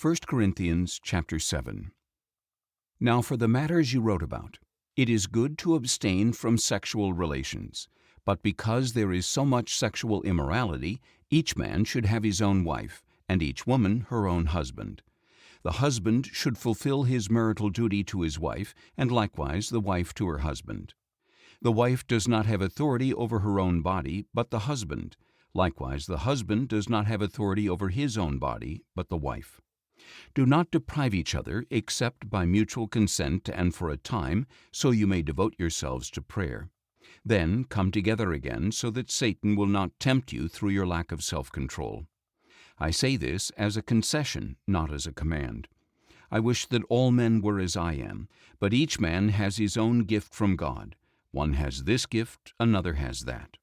1 Corinthians chapter 7. Now for the matters you wrote about, it is good to abstain from sexual relations, but because there is so much sexual immorality, each man should have his own wife, and each woman her own husband. The husband should fulfill his marital duty to his wife, and likewise the wife to her husband. The wife does not have authority over her own body, but the husband. Likewise the husband does not have authority over his own body, but the wife. Do not deprive each other, except by mutual consent and for a time, so you may devote yourselves to prayer. Then come together again, so that Satan will not tempt you through your lack of self-control. I say this as a concession, not as a command. I wish that all men were as I am, but each man has his own gift from God. One has this gift, another has that.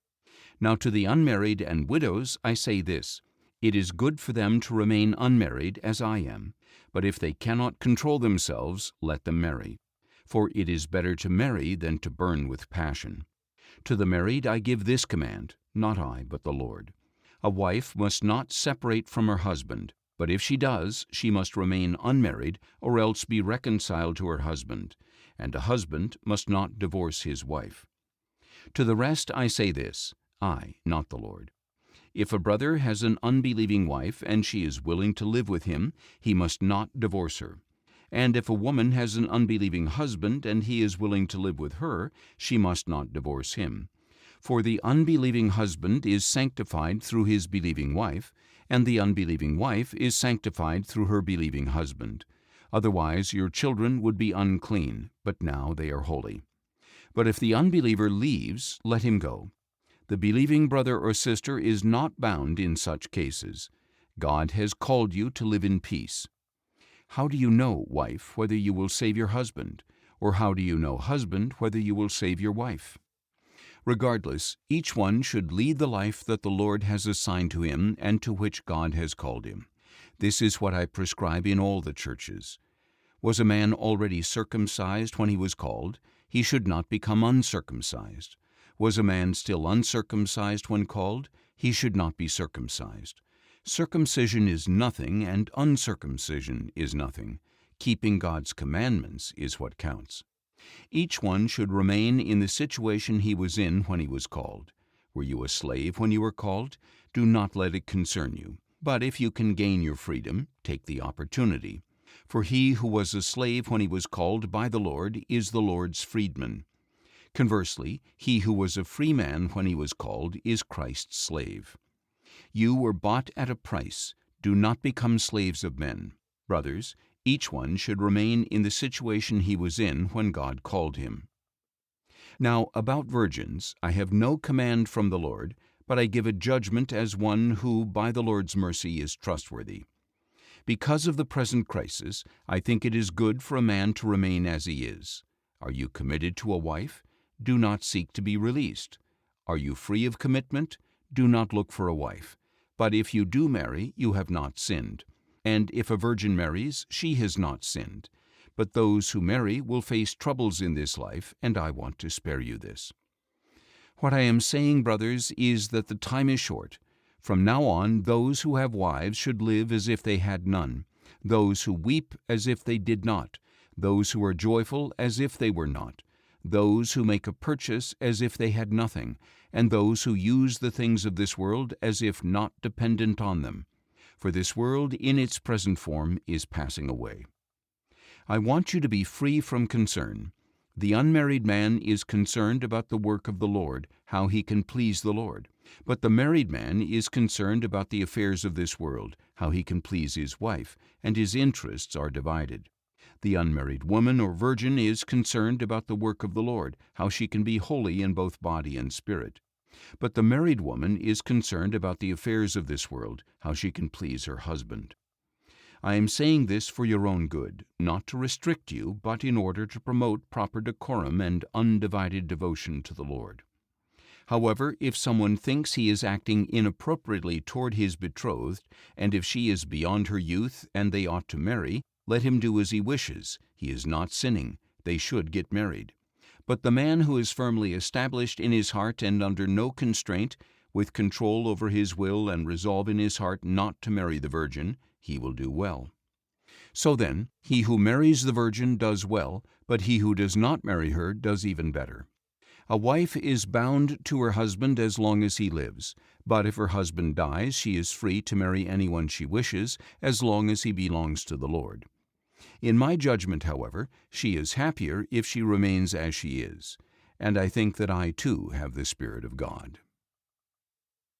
Now to the unmarried and widows I say this: it is good for them to remain unmarried as I am, but if they cannot control themselves, let them marry. For it is better to marry than to burn with passion. To the married I give this command, not I, but the Lord. A wife must not separate from her husband, but if she does, she must remain unmarried or else be reconciled to her husband, and a husband must not divorce his wife. To the rest I say this, I, not the Lord. If a brother has an unbelieving wife and she is willing to live with him, he must not divorce her. And if a woman has an unbelieving husband and he is willing to live with her, she must not divorce him. For the unbelieving husband is sanctified through his believing wife, and the unbelieving wife is sanctified through her believing husband. Otherwise your children would be unclean, but now they are holy. But if the unbeliever leaves, let him go. The believing brother or sister is not bound in such cases. God has called you to live in peace. How do you know, wife, whether you will save your husband? Or how do you know, husband, whether you will save your wife? Regardless, each one should lead the life that the Lord has assigned to him and to which God has called him. This is what I prescribe in all the churches. Was a man already circumcised when he was called? He should not become uncircumcised. Was a man still uncircumcised when called? He should not be circumcised. Circumcision is nothing, and uncircumcision is nothing. Keeping God's commandments is what counts. Each one should remain in the situation he was in when he was called. Were you a slave when you were called? Do not let it concern you. But if you can gain your freedom, take the opportunity. For he who was a slave when he was called by the Lord is the Lord's freedman. Conversely, he who was a free man when he was called is Christ's slave. You were bought at a price. Do not become slaves of men. Brothers, each one should remain in the situation he was in when God called him. Now, about virgins, I have no command from the Lord, but I give a judgment as one who, by the Lord's mercy, is trustworthy. Because of the present crisis, I think it is good for a man to remain as he is. Are you committed to a wife? Do not seek to be released. Are you free of commitment? Do not look for a wife. But if you do marry, you have not sinned. And if a virgin marries, she has not sinned. But those who marry will face troubles in this life, and I want to spare you this. What I am saying, brothers, is that the time is short. From now on, those who have wives should live as if they had none, those who weep as if they did not, those who are joyful as if they were not, those who make a purchase as if they had nothing, and those who use the things of this world as if not dependent on them. For this world in its present form is passing away. I want you to be free from concern. The unmarried man is concerned about the work of the Lord, how he can please the Lord. But the married man is concerned about the affairs of this world, how he can please his wife, and his interests are divided. The unmarried woman or virgin is concerned about the work of the Lord, how she can be holy in both body and spirit. But the married woman is concerned about the affairs of this world, how she can please her husband. I am saying this for your own good, not to restrict you, but in order to promote proper decorum and undivided devotion to the Lord. However, if someone thinks he is acting inappropriately toward his betrothed, and if she is beyond her youth and they ought to marry, let him do as he wishes. He is not sinning. They should get married. But the man who is firmly established in his heart and under no constraint, with control over his will and resolve in his heart not to marry the virgin, he will do well. So then, he who marries the virgin does well, but he who does not marry her does even better. A wife is bound to her husband as long as he lives, but if her husband dies, she is free to marry anyone she wishes, as long as he belongs to the Lord. In my judgment, however, she is happier if she remains as she is, and I think that I too have the Spirit of God.